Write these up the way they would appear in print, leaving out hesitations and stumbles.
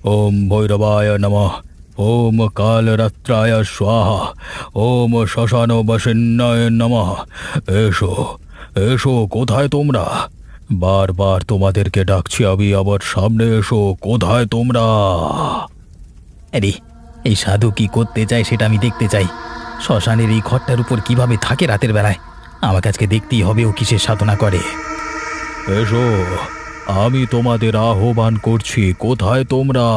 ওম ভৈরবায় নমঃ। ওম কালরাত্রায় স্বাহা। ওম শ্মশান বসিন্নায় নমঃ। এসো, এসো, কোথায় তোমরা? বারবার তোমাদেরকে ডাকছি আমি, আবার সামনে এসো, কোথায় তোমরা? আরে, এই সাধু কি করতে চায় সেটা আমি দেখতে চাই। শ্মশানের এই ঘরটার উপর কিভাবে থাকে রাতের বেলায়? আমাকে আজকে দেখতেই হবে ও কিসের সাধনা করে। এসো, আমি তোমাদের আহ্বান করছি, কোথায় তোমরা?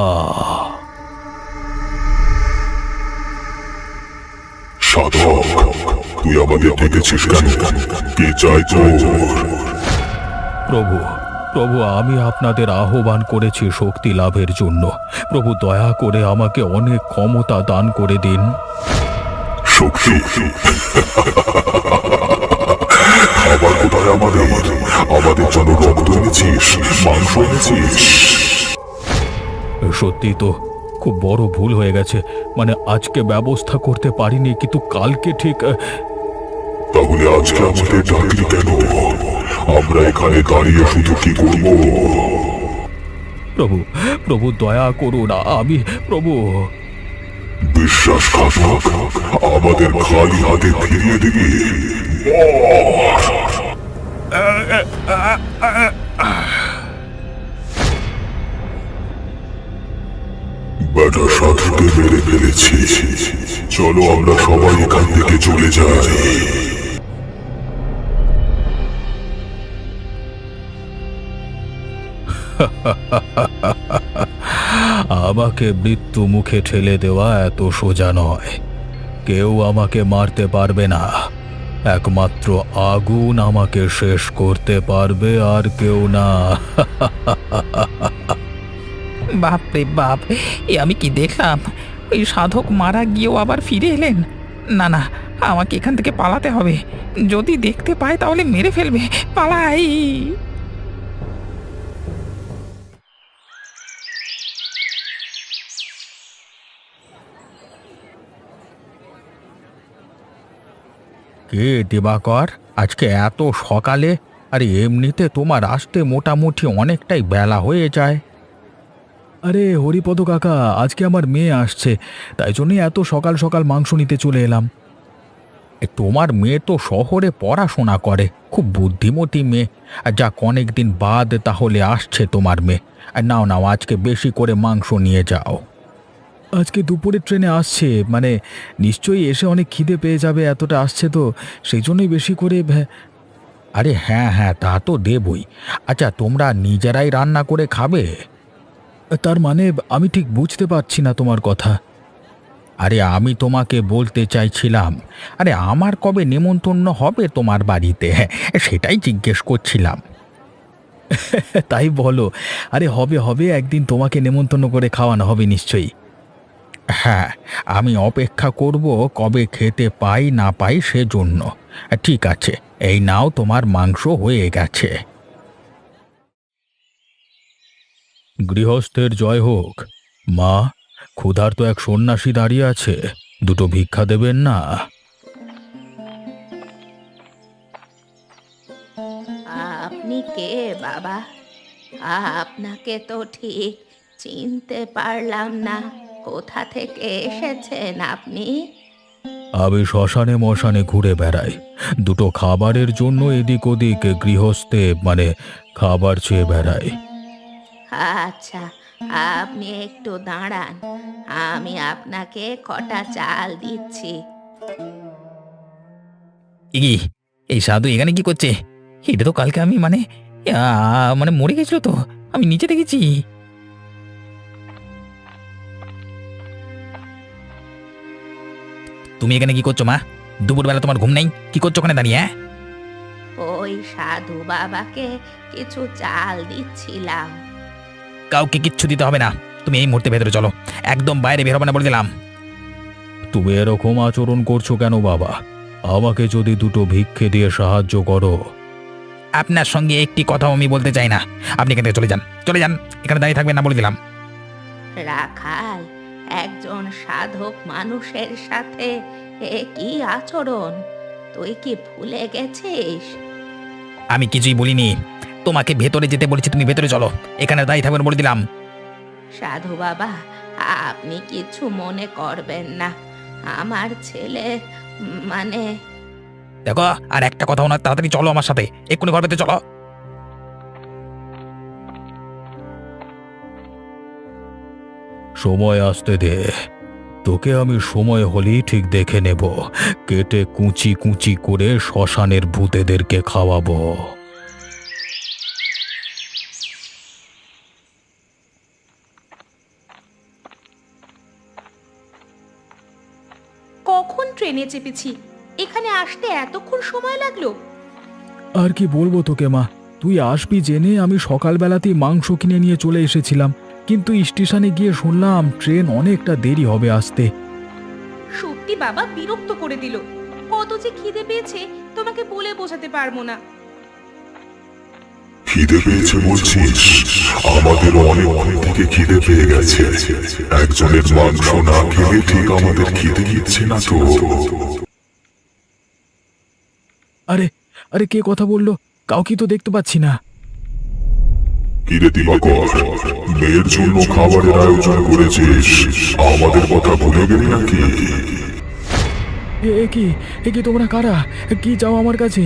সাধক, তুই আমাদের ডেকেছিস কেন? কে চাই তোর? প্রভু, প্রভু, আমি আপনাদের আহ্বান করেছি শক্তি লাভের জন্য। প্রভু, দয়া করে আমাকে অনেক ক্ষমতা দান করে দিন। শক্তি? খাবার কোথায় আমাদের? আমাদের জন্য রক্ত এনেছিস, মাংস এনেছিস? সত্যি তো খুব বড় ভুল হয়ে গেছে। মানে আজকে ব্যবস্থা করতে পারিনি, কিন্তু কালকে ঠিক। তাহলে আজকে আমাদের ডাকলি কেন? আমরা এখানে দাঁড়িয়ে শুধু কি করবো? প্রভু, প্রভু, দয়া করুন, আমি প্রভু। বিশ্বাসঘাতক, আমাদের খালি হাতে ফিরিয়ে দিবি? বেটা সাধুকে মেরে ফেলেছি। চলো আমরা সবাই এখান থেকে চলে যাই। আমাকে মৃত্যু মুখে ঠেলে দেওয়া এত সোজা নয়। কেউ আমাকে মারতে পারবে না। একমাত্র আগুন আমাকে শেষ করতে পারবে, আর কেউ না। বাপ রে বাপ, এ আমি কি দেখলাম? ওই সাধক মারা গিয়েও আবার ফিরে এলেন। না না, আমাকে এখান থেকে পালাতে হবে। যদি দেখতে পায় তাহলে মেরে ফেলবে। পালাই। কে দিবাকর, আজকে এত সকালে? আরে এমনিতে তোমার আসতে মোটামুটি অনেকটাই বেলা হয়ে যায়। আরে হরিপদ কাকা, আজকে আমার মেয়ে আসছে, তাই জন্যই এত সকাল সকাল মাংস নিতে চলে এলাম। তোমার মেয়ে তো শহরে পড়াশোনা করে, খুব বুদ্ধিমতী মেয়ে। আর যাক, অনেকদিন বাদ তাহলে আসছে তোমার মেয়ে। আর নাও নাও, আজকে বেশি করে মাংস নিয়ে যাও। আজকে দুপুরের ট্রেনে আসছে, মানে নিশ্চয়ই এসে অনেক খিদে পেয়ে যাবে, এতটা আসছে তো সেই জন্যই বেশি করে। আরে হ্যাঁ হ্যাঁ, তা তো দেবই। আচ্ছা, তোমরা নিজেরাই রান্না করে খাবে? তার মানে আমি ঠিক বুঝতে পারছি না তোমার কথা। আরে আমি তোমাকে বলতে চাইছিলাম, আরে আমার কবে নেমন্তন্ন হবে তোমার বাড়িতে, সেটাই জিজ্ঞেস করছিলাম। তাই বলো? আরে হবে হবে, একদিন তোমাকে নেমন্তন্ন করে খাওয়ানো হবে নিশ্চয়ই। হ্যাঁ, আমি অপেক্ষা করব কবে খেতে পাই না পাই সেজন্য। ঠিক আছে, এই নাও, তোমার মাংস হয়ে গেছে। গৃহস্থের জয় হোক। মা, ক্ষুধার্ত এক সন্ন্যাসী দাঁড়িয়ে আছে, দুটো ভিক্ষা দেবেন না? আপনি কে বাবা? আপনাকে তো ঠিক চিনতে পারলাম না। কোথা থেকে এসেছেন আপনি? আমি শ্মশানে মশানে ঘুরে বেড়াই, দুটো খাবারের জন্য এদিক ওদিক গৃহস্থে মানে খাবার চেয়ে বেড়াই। আচ্ছা, আপনি একটু দাঁড়ান, আমি আপনাকে কটা চাল দিচ্ছি। এ কি, এই সাধু এখানে কি করছে? এটা তো কালকে আমি মানে মরে গেছিল তো, আমি নিচে দেখেছি। তুমি এখানে কি করছো মা? দুপুরবেলা তোমার ঘুম নেই? কি করছো ওখানে দাঁড়িয়ে? হ্যাঁ, ওই সাধু বাবাকে কিছু চাল দিচ্ছিলাম। কাউকে কিচ্ছু দিতে হবে না। তুমি এই মুহূর্তে ভেতরে চলো, একদম বাইরে বের হবে না বলে দিলাম। তুমি এরকম আচরণ করছো কেন বাবা? আমাকে যদি দুটো ভিক্ষে দিয়ে সাহায্য করো। আপনার সঙ্গে একটি কথাও আমি বলতে চাই না। আপনি এখান থেকে চলে যান, চলে যান, এখানে দাঁড়িয়ে থাকবেন না বলে দিলাম। রাখাল, একজন সাধক মানুষের সাথে এ কি আচরণ? তুই কি ভুলে গেছিস? আমি কিছুই বলিনি। তোমাকে ভেতরে যেতে বলেছি, তুমি ভেতরে চলো, এখানে দাঁড়িয়ে থাকবেন বলে দিলাম। সাধু বাবা, আপনি কিছু মনে করবেন না। আমার ছেলে মানে দেখো, আর একটা কথা না, তাড়াতাড়ি চলো আমার সাথে, এক্ষুনি ঘর ভেতরে চলো। সময় আসতে দে, তোকে আমি সময় হলেই ঠিক দেখে নেব, কেটে কুচি কুচি করে শ্মশানের ভূতেদেরকে খাওয়াবো। কখন ট্রেনে চেপেছি, এখানে আসতে এতক্ষণ সময় লাগলো? আর কি বলবো তোকে মা, তুই আসবি জেনে আমি সকালবেলাতেই মাংস কিনে নিয়ে চলে এসেছিলাম, কিন্তু স্টেশনে গিয়ে শুনলাম ট্রেন অনেকটা দেরি হবে আসতে। সত্যি বাবা বিরক্ত করে দিল। কত যে খিদে পেয়েছে তোমাকে বলে বোঝাতে পারবো না। খিদে পেয়েছে বলছিস? আমাদের অনেক থেকে খিদে পেয়ে গেছে। একজনের মাংস না খেলে ঠিক আমাদের খিদে দিচ্ছে না তো। আরে আরে, কে কথা বললো? কাউকে তো দেখতে পাচ্ছি না। কিরে দিবাকর, মেয়ের জন্য খাবারের আয়োজন করেছিস, আমাদের কথা ভুলে গেলি নাকি? এ কি তোমরা কারা? কি চাও আমার কাছে?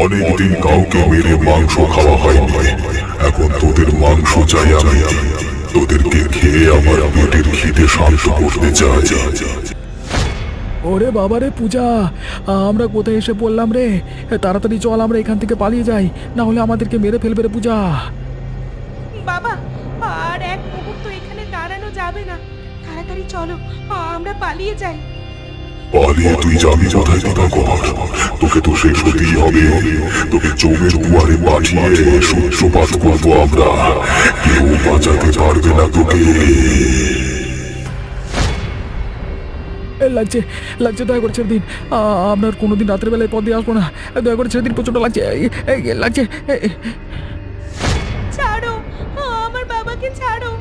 অনেকদিন কাউকে মেরে মাংস খাওয়া হয়নি, এখন তোদের মাংস চাই আমি। তোদেরকে খেয়ে আমার পেটের খিদে শান্ত করতে চাই। ওরে বাবারে পূজা, আমরা কোথায় এসে পড়লাম রে? তাড়াতাড়ি চল, আমরা এখান থেকে পালিয়ে যাই, না হলে আমাদেরকে মেরে ফেলবে রে পূজা। বাবা, আর এক মুহূর্ত এখানে দাঁড়ানো যাবে না। তাড়াতাড়ি চলো, আমরা পালিয়ে যাই। পালিয়ে তুই যাবি কোথায় দিবাকর? তোকে তো শেষ হতেই হবে। তোকে জমের দুয়ারে পাঠিয়ে সূত্রপাত করবো আমরা, কেউ বাঁচাতে পারবে না তোকে। লাগছে লাগছে, দয়া করে ছেড়ে দিন। আপনার কোনোদিন রাতের বেলায় পথ দিয়ে আসবো না, দয়া করে ছেড়ে দিন, প্রচন্ড লাগছে, লাগছে। ছাড়ো, আমার বাবাকে ছাড়ো।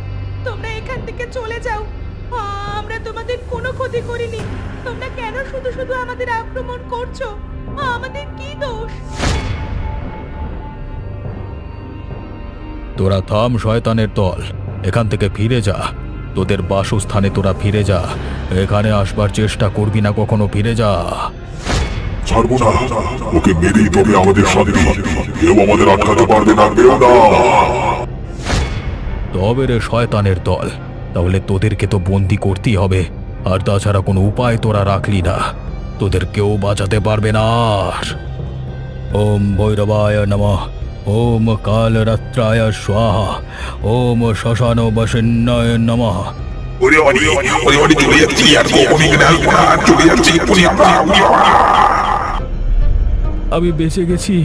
তোমরা এখান থেকে চলে যাও। আমরা তোমাদের কোনো ক্ষতি করিনি। তোমরা কেন শুধু শুধু আমাদের আক্রমণ করছো? আমাদের কি দোষ? তোরা থাম শয়তানের দল, এখান থেকে ফিরে যা, তোদের বাসস্থানে তোরা ফিরে যা, এখানে আসবার চেষ্টা করবি না কখনো, ফিরে যা। ছাড়বো না, ওকে মেরেই তবে আমাদের শান্তি। কেউ আমাদের আটকাতে পারবে না, কেউ না। তবে রে শয়তানের দল, তাহলে তোদেরকে তো বন্দি করতেই হবে, আর তাছাড়া কোনো উপায় তোরা রাখলি না, তোদের কেউ বাঁচাতে পারবে না আর। ওম ভৈরবায় নমঃ, ওম কালরাত্রায় স্বাহা, ওম শ্মশান বসিন্নায় নমঃ। আমি বেঁচে গেছি,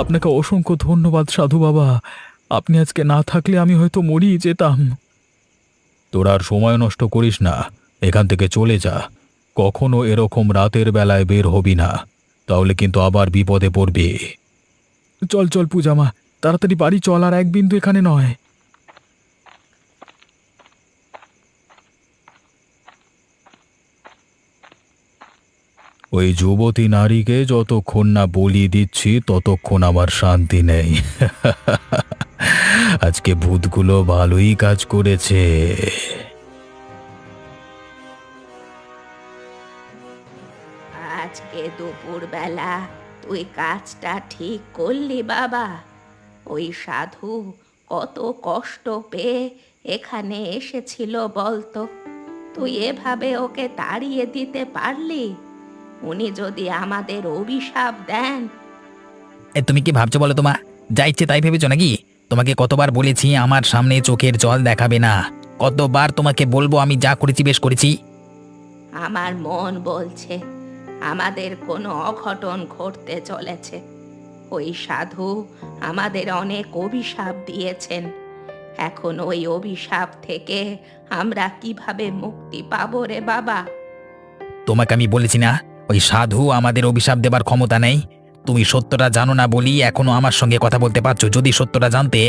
আপনাকে অসংখ্য ধন্যবাদ সাধু বাবা, আপনি আজকে না থাকলে আমি হয়তো মরিয়ে যেতাম। তোর আর সময় নষ্ট করিস না, এখান থেকে চলে যা, কখনো এরকম রাতের বেলায় বের হবি না, তাহলে কিন্তু আবার বিপদে পড়বি। চল চল পূজা মা, তাড়াতাড়ি বাড়ি চল, আর এক বিন্দু এখানে নয়। ওই যুবতী নারীকে যতক্ষণ না বলি দিচ্ছি ততক্ষণ আমার শান্তি নেই। আজকে ভূতগুলো ভালোই কাজ করেছে। আজকে দুপুরবেলা তুই কাজটা ঠিক করলি বাবা। ওই সাধু কত কষ্ট পেয়ে এখানে এসেছিল বলতো, তুই এভাবে ওকে তাড়িয়ে দিতে পারলি? উনি যদি আমাদের অভিশাপ দেন। তুমি কি ভাবছো বলো তোমা? যা ইচ্ছে তাই ভেবেছো নাকি? তোমাকে কতবার বলেছি আমার সামনে চোখের জল দেখাবে না, কতবার তোমাকে বলবো আমি যা করেছি বেশ করেছি। আমার মন বলছে আমাদের কোনো অঘটন ঘটতে চলেছে। ওই সাধু আমাদের অনেক অভিশাপ দিয়েছেন, এখন ওই অভিশাপ থেকে আমরা কিভাবে মুক্তি পাবো রে বাবা? তোমাকে আমি বলেছি না ওই সাধু আমাদের অভিশাপ দেবার ক্ষমতা নেই? তুমি সত্যটা জানো না বলি এখনো আমার সঙ্গে কথা বলতে পারছো, যদি সত্যটা জানতে।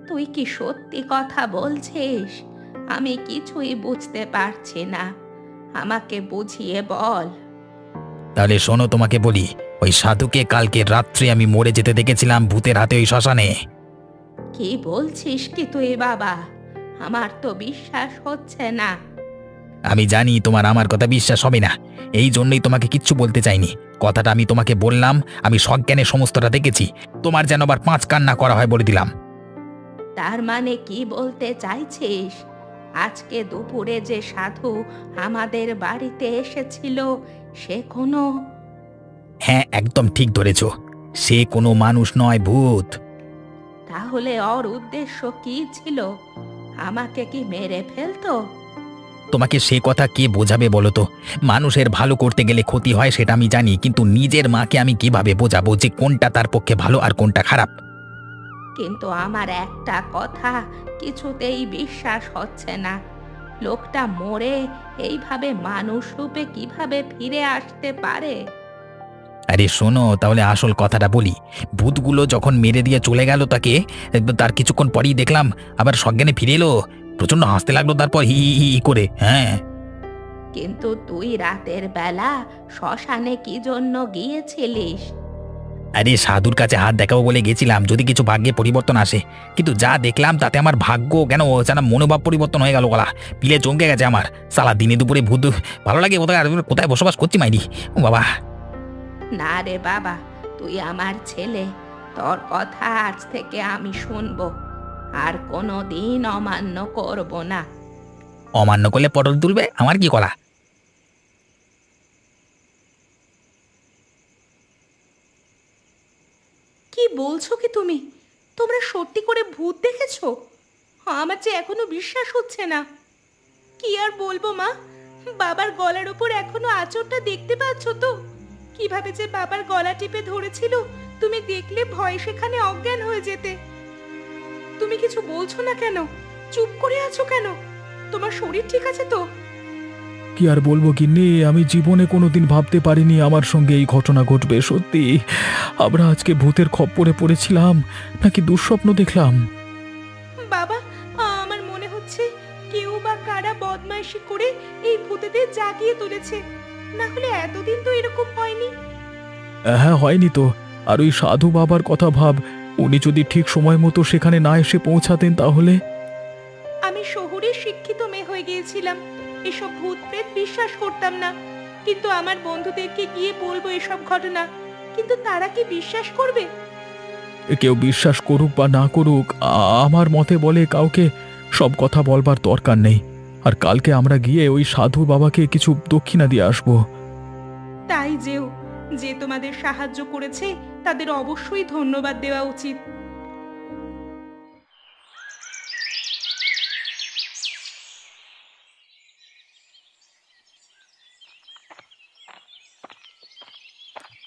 তুই কি সত্যি কথা বলছিস? আমি কিছুই বুঝতে পারছি না, আমাকে বুঝিয়ে বল। তাহলে শোনো তোমাকে বলি, ওই সাধুকে কালকে রাত্রে আমি মরে যেতে দেখেছিলাম ভূতের হাতে ওই শ্মশানে। কি বলছিস কি তুই বাবা? আমার তো বিশ্বাস হচ্ছে না। আমি জানি তোমার আমার কথা বিশ্বাস হবে না, এই জন্যই তোমাকে কিচ্ছু বলতে চাইনি। কথাটা আমি তোমাকে বললাম, আমি সজ্ঞানে সমস্তটা দেখেছি। তোমার যেন আবার পাঁচ কান্না করা হয় বলে দিলাম। তার মানে কি বলতে চাইছিস? আজকে দুপুরে যে সাধু আমাদের বাড়িতে এসেছিল সে কোনো... হ্যাঁ, একদম ঠিক ধরেছ, সে কোনো মানুষ নয়, ভূত। তাহলে ওর উদ্দেশ্য কি ছিল? আমাকে কি মেরে ফেলতো? তোমাকে সে কথা কে বোঝাবে বলো তো? মানুষের ভালো করতে গেলে ক্ষতি হয় সেটা আমি জানি, কিন্তু নিজের মাকে আমি কিভাবে বোঝাবো যে কোনটা তার পক্ষে ভালো আর কোনটা খারাপ? কিন্তু আমার একটা কথা কিছুতেই বিশ্বাস হচ্ছে না। লোকটা মরে এইভাবে মানুষ রূপে কিভাবে ফিরে আসতে পারে? আরে শোনো, তাহলে আসল কথাটা বলি। ভূতগুলো যখন মেরে দিয়ে চলে গেল তাকে, তার কিছুক্ষণ পরেই দেখলাম আবার সজ্ঞানে ফিরে এলো। প্রচন্ড হাসতে লাগলো তারপর হি হি হি হি করে। হ্যাঁ, কিন্তু তুই রাতের বেলা শ্মশানে কি জন্য গিয়েছিলিস? আরে সাধুর কাছে হাত দেখাবো বলে গেছিলাম, যদি কিছু ভাগ্যে পরিবর্তন আসে। কিন্তু যা দেখলাম তাতে আমার ভাগ্য কেন যেন মনোভাব পরিবর্তন হয়ে গেল। গলা পিলে চমকে গেছে আমার। সালা দিনে দুপুরে ভূত ভালো লাগে কোথায়? আর কোথায় বসবাস করছি মাইরি? ও বাবা! না রে বাবা, তুই আমার ছেলে, তোর কথা আজ থেকে আমি শুনবো, আর কোনো দিন অমান্য করব না। অমান্য করলে পটল তুলবে, আমার কি করা? কি বলছো কি তুমি? তোমরা সত্যি করে ভূত দেখেছো? আমার যে এখনো বিশ্বাস হচ্ছে না। কি আর বলবো মা, বাবার গলার উপর এখনো আঁচড়টা দেখতে পাচ্ছ তো? কিভাবে যে বাবার গলা টিপে ধরেছিল তুমি দেখলে ভয় সেখানে অজ্ঞান হয়ে যেতে। তুমি কিছু বলছো না কেন? চুপ করে আছো কেন? তোমার শরীর ঠিক আছে তো? কি আর বলবো গিন্নি, আমি জীবনে কোনোদিন ভাবতে পারিনি আমার সঙ্গে এই ঘটনা ঘটবে। সত্যি আমরা আজকে ভূতের খপ্পরে পড়েছিলাম নাকি দুঃস্বপ্ন দেখলাম? বাবা, আমার মনে হচ্ছে কেউ বা কারা বদমাইশি করে এই ভূতেদের জাগিয়ে তুলেছে, না হলে এতদিন তো এরকম হয়নি। হ্যাঁ, হয়নি তো। আর ওই সাধু বাবার কথা ভাব, উনি যদি ঠিক সময় মতো সেখানে না এসে পৌঁছাতেন তাহলে... আমি শহুরে শিক্ষিত মেয়ে হয়ে গিয়েছিলাম, এসব ভূত প্রেত বিশ্বাস করতাম না। কিন্তু আমার বন্ধুদেরকে গিয়ে বলবো এসব ঘটনা, কিন্তু তারা কি বিশ্বাস করবে? কেউ বিশ্বাস করুক বা না করুক, আমার মতে বলে কাউকে সব কথা বলবার দরকার নেই। আর কালকে আমরা গিয়ে ওই সাধু বাবাকে কিছু দক্ষিণা দিয়ে আসবো। তাই যেও, যে তোমাদের সাহায্য করেছে তাদের অবশ্যই ধন্যবাদ দেওয়া উচিত।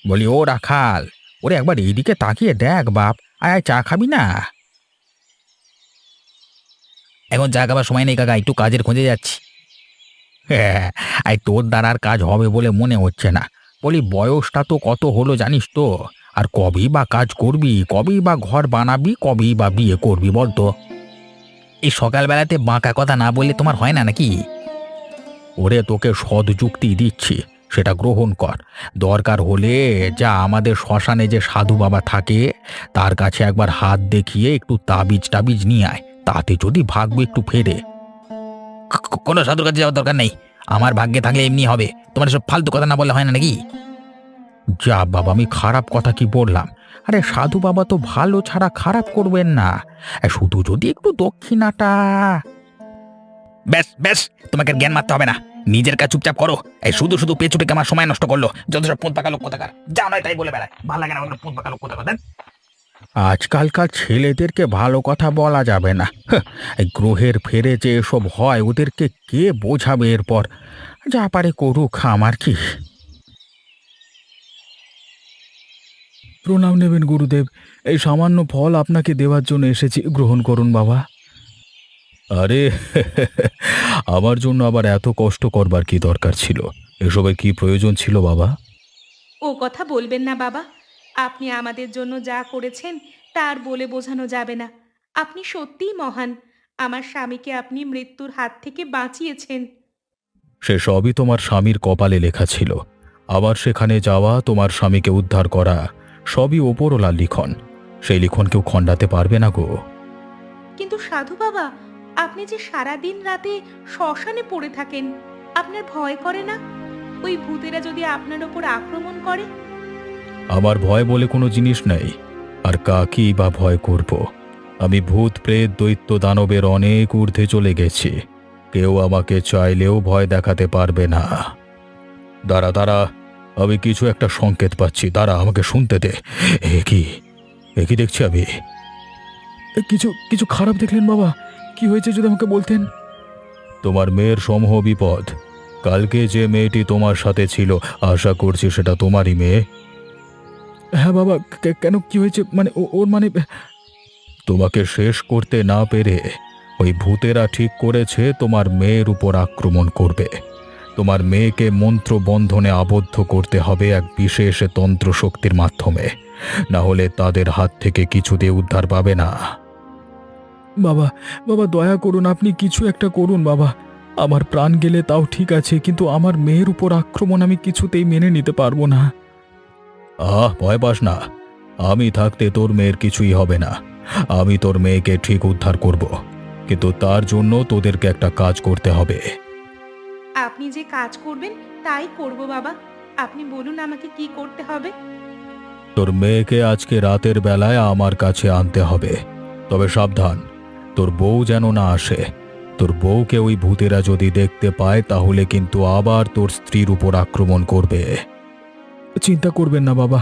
বলি, ও রাখাল, ওরে একবার এইদিকে তাকিয়ে দেখ বাপ। আয় আয়, চা খাবি না? এখন চা খাবার সময় নেই কাকা, একটু কাজের খোঁজে যাচ্ছি। হ্যাঁ, আর তোর দ্বারা আর কাজ হবে বলে মনে হচ্ছে না। বলি, বয়সটা তো কত হলো জানিস তো? আর কবেই বা কাজ করবি, কবেই বা ঘর বানাবি, কবেই বা বিয়ে করবি বলতো? এই সকালবেলাতে বাঁকা কথা না বললে তোমার হয় না নাকি? ওরে, তোকে সৎ যুক্তি দিচ্ছি, সেটা গ্রহণ কর। দরকার হলে যা আমাদের শ্মশানে যে সাধু বাবা থাকে তার কাছে একবার হাত দেখিয়ে একটু তাবিজ টাবিজ নিয়ে আয়, তাতে যদি ভাগ্য একটু ফেরে। কোনো সাধুর কাছে যাওয়ার দরকার নেই, আমার ভাগ্যে থাকলে এমনি হবে। তোমার সব ফালতু কথা না বললে হয় না নাকি? যা বাবা, আমি খারাপ কথা কি বললাম? আরে সাধু বাবা তো ভালো ছাড়া খারাপ করবেন না, শুধু যদি একটু দক্ষিণাটা... ব্যাস ব্যাস, তোমাকে আর জ্ঞান মারতে হবে না, নিজের কাজ চুপচাপ করো। এই শুধু শুধু পেছুটিকে আমার সময় নষ্ট করলো, যত সব পোঁত পাকা লোক কোথাকার। যা নয় তাই বলে বেড়ায়, ভালো লাগে না পোঁত পাকা লোক কোথাকার। আজকালকার ছেলেদেরকে ভালো কথা বলা যাবে না। এই গ্রহের ফেরে যে এসব হয় ওদেরকে কে বোঝাবে? এরপর যা পারে করুক, আমার কি। প্রণাম নেবেন গুরুদেব, এই সামান্য ফল আপনাকে দেওয়ার জন্য এসেছি, গ্রহণ করুন বাবা। আরে আমার জন্য আবার এত কষ্ট করবার কি দরকার ছিল? এসবের কি প্রয়োজন ছিল বাবা? ও কথা বলবেন না বাবা, আপনি আমাদের জন্য যা করেছেন তার বলে বোঝানো যাবে না। আপনি সত্যিই মহান। আমার স্বামীকে আপনি মৃত্যুর হাত থেকে বাঁচিয়েছেন। সে সবই তোমার স্বামীর কপালে লেখা ছিল। আবার সেখানে যাওয়া, তোমার স্বামীকে উদ্ধার করা, সবই ওপরওয়ালার লিখন। সেই লিখন কেউ খণ্ডাতে পারবে না গো। কিন্তু সাধু বাবা, আপনি যে সারা দিন রাতে শ্মশানে পড়ে থাকেন, আপনার ভয় করে না? ওই ভূতেরা যদি আপনার ওপর আক্রমণ করে? আমার ভয় বলে কোনো জিনিস নেই, আর কাকি বা ভয় করব। আমি ভূত প্রেত দৈত্য দানবের অনেক ঊর্ধ্বে চলে গেছি, কেউ আমাকে চাইলেও ভয় দেখাতে পারবে না। দাঁড়া দাঁড়া, আমি কিছু একটা সংকেত পাচ্ছি, দাঁড়া আমাকে শুনতে দে। একই দেখছি আমি। কিছু কিছু খারাপ দেখলেন বাবা? কি হয়েছে যদি আমাকে বলতেন। তোমার মেয়ের সমূহ বিপদ। কালকে যে মেয়েটি তোমার সাথে ছিল, আশা করছি সেটা তোমারই মেয়ে। হ্যাঁ বাবা, কেন কি হয়েছে? মানে ওর মানে তোমাকে শেষ করতে না পেরে ওই ভূতেরা ঠিক করেছে তোমার মেয়ের উপর আক্রমণ করবে। তোমার মেয়েকে মন্ত্র বন্ধনে আবদ্ধ করতে হবে এক বিশেষ তন্ত্র শক্তির মাধ্যমে, না হলে তাদের হাত থেকে কিছুতেই উদ্ধার পাবে না। বাবা বাবা, দয়া করুন, আপনি কিছু একটা করুন বাবা। আমার প্রাণ গেলে তাও ঠিক আছে, কিন্তু আমার মেয়ের উপর আক্রমণ আমি কিছুতেই মেনে নিতে পারবো না। ভয় পাস না, আমি থাকতে তোর মেয়ের কিছুই হবে না। আমি তোর মেয়েকে ঠিক উদ্ধার করব, কিন্তু তার জন্য তোদেরকে একটা কাজ করতে হবে। আপনি যে কাজ করবেন তাই করব বাবা। আপনি বলুন আমাকে কি করতে হবে। তোর মেয়েকে আজকে রাতের বেলায় আমার কাছে আনতে হবে, তবে সাবধান, তোর বউ যেন না আসে। তোর বউকে ওই ভূতেরা যদি দেখতে পায় তাহলে কিন্তু আবার তোর স্ত্রীর উপর আক্রমণ করবে। চিন্তা করবেন না বাবা,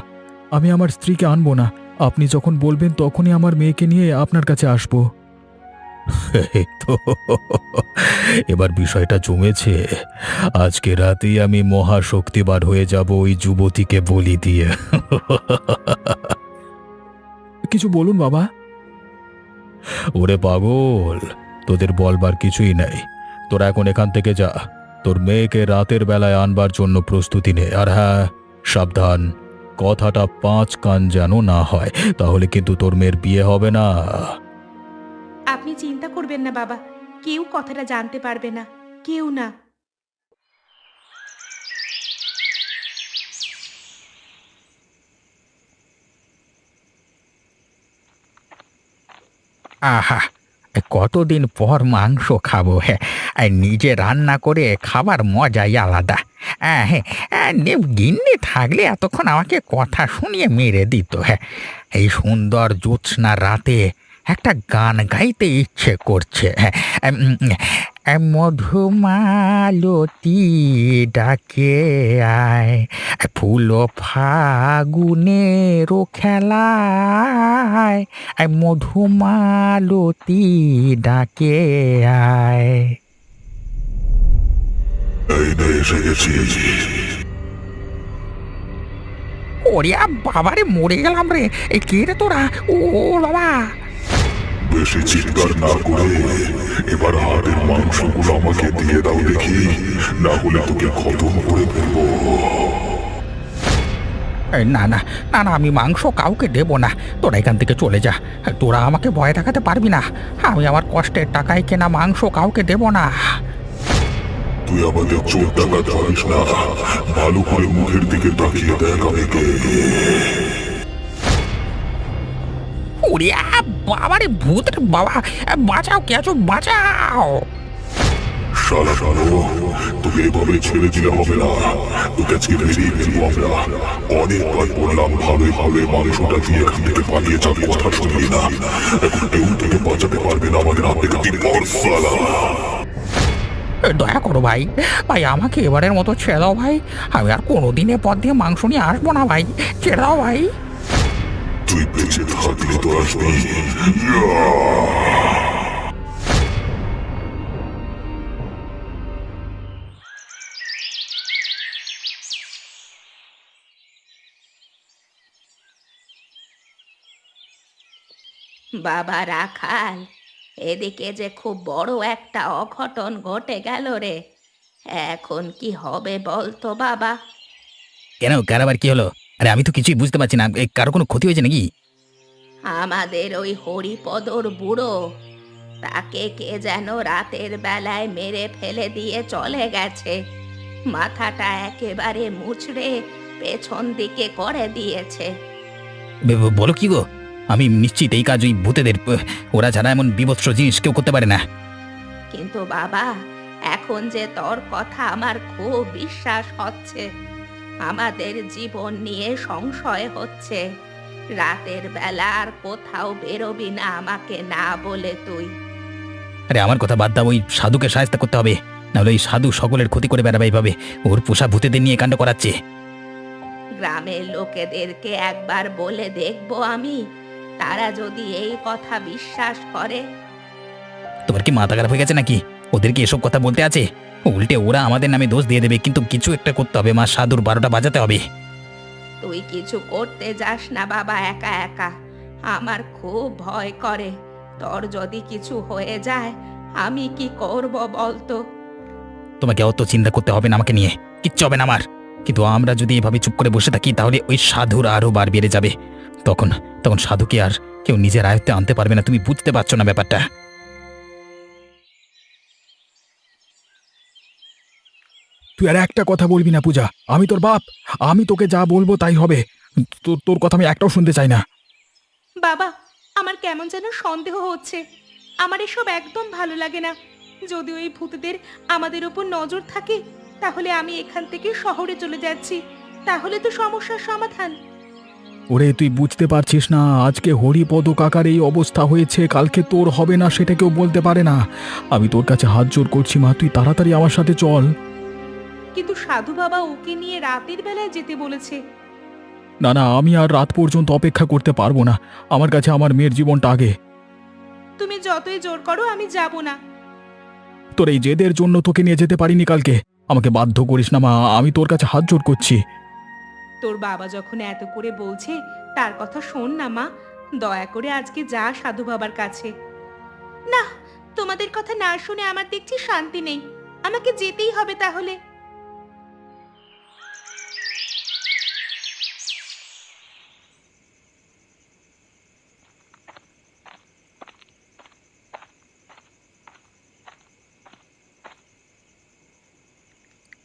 আমি আমার স্ত্রীকে আনবো না। আপনি যখন বলবেন তখনই আমার মেয়েকে নিয়ে আপনার কাছে আসবো। তো এবার বিষয়টা জমেছে। আজকে রাতেই আমি মহাশক্তিবার হয়ে যাব ওই যুবতীকে বলি দিয়ে। কিছু বলুন বাবা। ওরে পাগল, তোদের বলবার কিছুই নেই। তোরা এখন এখান থেকে যা, তোর মেয়েকে রাতের বেলায় আনবার জন্য প্রস্তুতি নে। আর হ্যাঁ, সাবধান, কথাটা 5 কান যেন না হয়, তাহলে কিন্তু তোর মেয়ের বিয়ে হবে না। আপনি চিন্তা করবেন না বাবা, কেউ কথাটা জানতে পারবে না, কেউ না। আহা, কতদিন পর মাংস খাবো। হ্যাঁ, আর নিজে রান্না করে খাবার মজাই আলাদা। হ্যাঁ, গিন্নি থাকলে এতক্ষণ আমাকে কথা শুনিয়ে মেরে দিত। হ্যাঁ, এই সুন্দর জ্যোৎস্না রাতে একটা গান গাইতে ইচ্ছে করছে। হ্যাঁ, মধুমালতী ডাকে আয়, ফুল ফাগুনের খেলায়, মধুমালতী ডাকে আয়। এই নে এসে গেছি। ওরে বাবারে, মরে গেলাম রে! এই কে রে তোরা? ও বাবা! বেশি চিৎকার না করে এবার হাড়ের মাংসগুলো আমাকে দিয়ে দাও দেখি, না হলে তোকে খতম করে ফেলবো। না না না না, আমি মাংস কাউকে দেব না। তোরা এখান থেকে চলে যা। তোরা আমাকে ভয় দেখাতে পারবি না। আমি আমার কষ্টের টাকায় কেনা মাংস কাউকে দেব না। তুই আমাদের চোর ডাকাত পারিস না, ভালো করে মুখের দিকে তাকিয়ে দেখ আমি কে। ওরে বাবারে, ভূতের বাবা! বাঁচাও, কে আছো? বাঁচাও! শালা তোকে এভাবে ছেড়ে দিলে হবে না, তোকে আজকে মেরেই ফেলবো আমরা। অনেকবার বললাম ভাবে ভাবে মাংসটা দিয়ে এখান থেকে পালিয়ে যাবে, কথা শুনলি না। এখন কেউ তোকে বাঁচাতে পারবে না আমাদের হাত থেকে। শালা দয়া করো ভাই, ভাই আমাকে এবারের মতো ছেড়ে দাও ভাই। আমি আর কোনোদিনে পথ দিয়ে মাংস নিয়ে আসবো না ভাই, ছেড়ে দাও ভাই। তুই বেঁচে থাকলে তো আসবি। বাবা রাখাল, এদিকে যে খুব বড় একটা অঘটন ঘটে গেল রে। এখন কি হবে বলতো বাবা? কেন, কার আবার কি হলো? আরে আমি তো কিছুই বুঝতে পারছি না। কারো কোনো ক্ষতি হয়েছে নাকি? আমাদের ওই হরিপদর বুড়ো, তাকে কে যেন রাতের বেলায় মেরে ফেলে দিয়ে চলে গেছে। মাথাটা একেবারে মুচড়ে পেছন দিকে করে দিয়েছে। বলো কি গো? আমি নিশ্চিত এই কাজ ওই ভূতেদের, ওরা ছাড়া এমন বিভৎস জিনিস কেউ করতে পারে না। কিন্তু বাবা, এখন যে তোর কথা আমার খুব বিশ্বাস হচ্ছে। আমাদের জীবন নিয়ে সংশয় হচ্ছে। রাতের বেলা আর কোথাও বেরোবি না আমাকে না বলে তুই। আরে আমার কথা বাদ দাও, ওই সাধুকে সাহায্য করতে হবে, নাহলে ওই সাধু সকলের ক্ষতি করে বেড়াবে এইভাবে। ওর পোষা ভূতেদের নিয়ে কাণ্ড করাচ্ছে। গ্রামের লোকেদেরকে একবার বলে দেখবো আমি, তারা যদি এই কথা বিশ্বাস করে। তোমার কি মাথা খারাপ হয়ে গেছে নাকি? ওদেরকে এসব কথা বলতে আছে? উল্টে ওরা আমাদের নামে দোষ দিয়ে দেবে। কিন্তু কিছু একটা করতে হবে মা, সাধুর 12টা বাজাতে হবে। তুই কিছু করতে যাস না বাবা একা একা। আমার খুব ভয় করে। তোর যদি কিছু হয়ে যায় আমি কি করব বলতো? তোমাকে অত চিন্তা করতে হবে না আমাকে নিয়ে, কিচ্ছু হবে না আমার। কিন্তু আমরা যদি এভাবে চুপ করে বসে থাকি তাহলে ওই সাধুর আরো বার বেড়ে যাবে। তখন তখন সাধুকে আর কেউ নিজের আয়ত্তে আনতে পারবে না। তুমি বুঝতে পারছো না ব্যাপারটা? তুই আর একটা কথা বলবি না পূজা, আমি তোর বাপ। আমি তোকে যা বলবো তাই হবে। তোর কথা আমি একটাও শুনতে চাই না। বাবা, আমার কেমন যেন সন্দেহ হচ্ছে। আমার এসব একদম ভালো লাগে না। যদি ওই ভূতদের আমাদের উপর নজর থাকে তাহলে আমি এখান থেকে শহরে চলে যাচ্ছি। তাহলে তো সমস্যার সমাধান। ওরে তুই বুঝতে পারছিস না, আজকে হরিপদ কাকার এই অবস্থা হয়েছে, কালকে তোর হবে না সেটা কেউ বলতে পারে না। আমি তোর কাছে হাত জোড় করছি মা, তুই তাড়াতাড়ি আমার সাথে চল। কিন্তু সাধু বাবা ওকে নিয়ে রাতের বেলায় যেতে বলেছে। না না, আমি আর রাত পর্যন্ত অপেক্ষা করতে পারবো না। আমার কাছে আমার মেয়ের জীবনটা আগে। তুমি যতই জোর করো আমি যাব না। তোর এই জেদের জন্য তোকে নিয়ে যেতে পারিনি কালকে। আমাকে বাধ্য করিস না মা, আমি তোর কাছে হাত জোড় করছি। তোর বাবা যখন এত করে বলছে তার কথা শোন না মা। দয়া করে আজকে যা সাধু বাবার কাছে। না, তোমাদের কথা না শুনে আমার দেখছি শান্তি নেই। আমাকে যেতেই হবে তাহলে।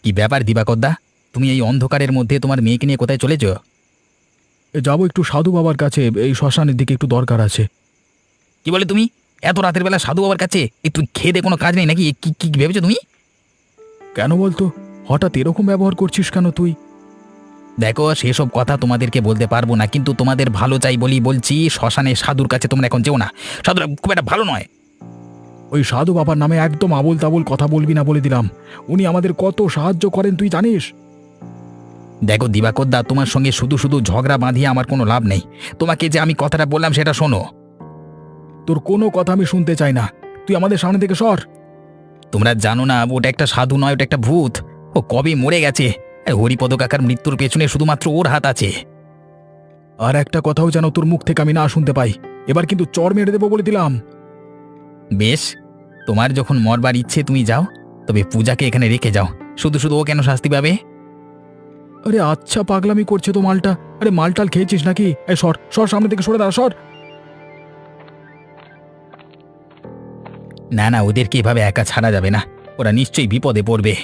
কি ব্যাপার দিবাকরদা, তুমি এই অন্ধকারের মধ্যে তোমার মেয়েকে নিয়ে কোথায় চলেছ? যাবো একটু সাধু বাবার কাছে, এই শ্মশানের দিকে একটু দরকার আছে। কি বলে তুমি? এত রাতের বেলা সাধু বাবার কাছে? একটু খেয়ে দে, কোনো কাজ নেই নাকি? কি কি ভেবেছো তুমি? কেন বলতো, হঠাৎ এরকম ব্যবহার করছিস কেন তুই? দেখো, সেসব কথা তোমাদেরকে বলতে পারবো না, কিন্তু তোমাদের ভালো চাই বলি বলছি, শ্মশানে সাধুর কাছে তোমরা এখন যেও না। সাধুরা খুব একটা ভালো নয়। ওই সাধু বাবার নামে একদম আবোল তাবোল কথা বলবি না বলে দিলাম। উনি আমাদের কত সাহায্য করেন তুই জানিস। দেখো দিবাকরদা, তোমার সঙ্গে শুধু শুধু ঝগড়া বাঁধিয়ে আমার কোনো লাভ নেই। তোমাকে যে আমি কথাটা বললাম সেটা শোনো। তোর কোনো কথা আমি শুনতে চাই না, তুই আমাদের সামনে থেকে সর। তোমরা জানো না ওটা একটা সাধু নয়, ওটা একটা ভূত। ও কবে মরে গেছে। হরিপদ কাকার মৃত্যুর পেছনে শুধুমাত্র ওর হাত আছে। আর একটা কথাও যেন তোর মুখ থেকে আমি না শুনতে পাই। এবার কিন্তু চর মেরে দেবো বলে দিলাম। বেশ, তোমার যখন মরবার ইচ্ছে তুমি যাও, তবে পূজাকে এখানে রেখে যাও। শুধু শুধু ও কেন শাস্তি পাবে? আরে আচ্ছা, পাগলামি করছে তো মালটা। আরে মালটাল খেয়েছিস নাকি? এই সর সর, সামনে থেকে সরে দাঁড়া, সর। না না, ওদেরকে এভাবে একা ছাড়া যাবে না, ওরা নিশ্চয়ই বিপদে পড়বে।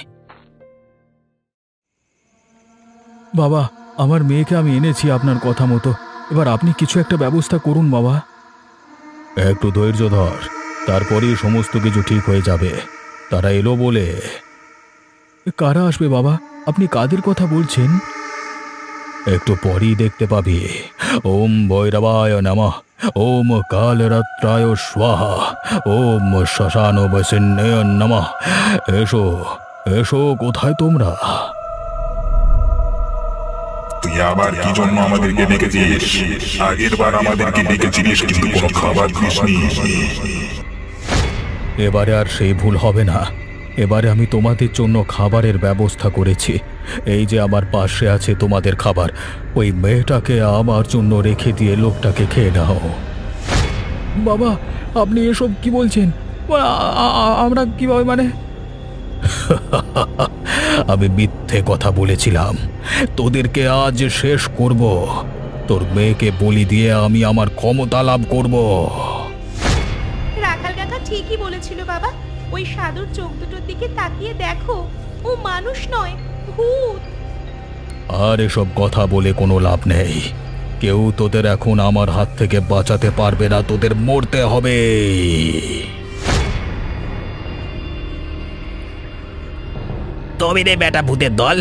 বাবা, আমার মেয়েকে আমি এনেছি আপনার কথা মতো। এবার আপনি কিছু একটা ব্যবস্থা করুন বাবা। একটু ধৈর্য ধর, তারপরেই সমস্ত কিছু ঠিক হয়ে যাবে। তারা এলো বলে। কারা আসবে বাবা? আপনি কাদের কথা বলছেন? একটু পরেই দেখতে পাবি। ওম ভৈরবায় নমঃ, ওম কালরাত্রায় স্বাহা, ওম শ্মশান বৈসিন্নয় নমঃ। এসো এসো, কোথায় তোমরা? তুই আবার কি জন্য আমাদেরকে ডেকেছিস? আগের বার আমাদেরকে ডেকেছিলিস কিন্তু কোনো খাবার দিসনি। এবারে আর সেই ভুল হবে না। এবারে আমি তোমাদের জন্য খাবারের ব্যবস্থা করেছি। এই যে আমার পাশে আছে তোমাদের খাবার, ওই মেয়েটাকে আমার জন্য রেখে দিয়ে লোকটাকে খেয়ে নাও। বাবা, আপনি এসব কি বলছেন? আমরা কিভাবে মানে? আমি মিথ্যে কথা বলেছিলাম। তোদেরকে আজ শেষ করব। তোর মেয়েকে বলি দিয়ে আমি আমার ক্ষমতা লাভ করব। রাখাল কাকা ঠিকই বলেছিল বাবা। ওই সাধুর চোখ দুটোর দিকে তাকিয়ে দেখো, ও মানুষ নয়, ভূত। আর এসব কথা বলে কোনো লাভ নেই। কেউ তোদের এখন আমার হাত থেকে বাঁচাতে পারবে না, তোদের মরতে হবে। তবে রে বেটা ভূতের দল,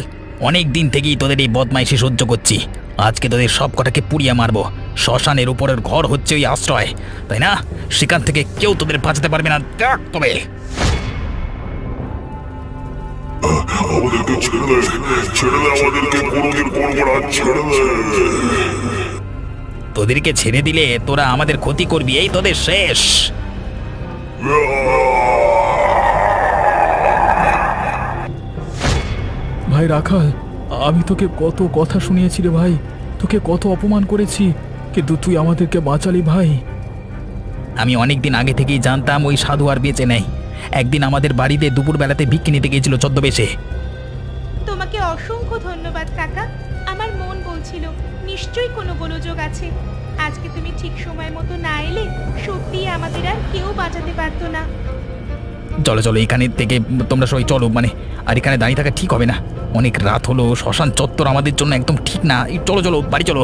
অনেক দিন থেকেই তোদের এই বদমাইশি সহ্য করছি। আজকে তোদের সব কটাকে পুড়িয়ে মারবো। শ্মশানের উপরের ঘর হচ্ছে ওই আশ্রয়, তাই না? সেখান থেকে কেউ তোদের বাঁচাতে পারবে না। দেখ তবে আমাদেরকে ছেড়ে দে, ছেড়ে দে আমাদেরকে, কোনোদিন করবো না, ছেড়ে দে। তোদেরকে ছেড়ে দিলে তোরা আমাদের ক্ষতি করবি, এই তোদের শেষ। ভাই রাখাল, আমি তোকে কত কথা শুনিয়েছি রে ভাই, তোকে কত অপমান করেছি, কিন্তু তুই আমাদেরকে বাঁচালি ভাই। আমি অনেক দিন আগে থেকেই জানতাম ওই সাধু আর বেঁচে নেই। একদিন আমাদের বাড়িতে দুপুরবেলাতে ভিক্ষি নিতে গিয়েছিল ছদ্মবেশে। তোমাকে অসংখ্য ধন্যবাদ কাকা। আমার মন বলছিল নিশ্চয়ই কোনো গোলযোগ আছে। আজকে তুমি ঠিক সময় মতো না এলে সত্যিই আমাদের আর কেউ বাঁচাতে পারতো না। চলো চলো, এখানে থেকে তোমরা সবাই চলো, আর এখানে দাঁড়িয়ে থাকা ঠিক হবে না। অনেক রাত হলো, শ্মশান চত্বর আমাদের জন্য একদম ঠিক না। এই চলো চলো, বাড়ি চলো।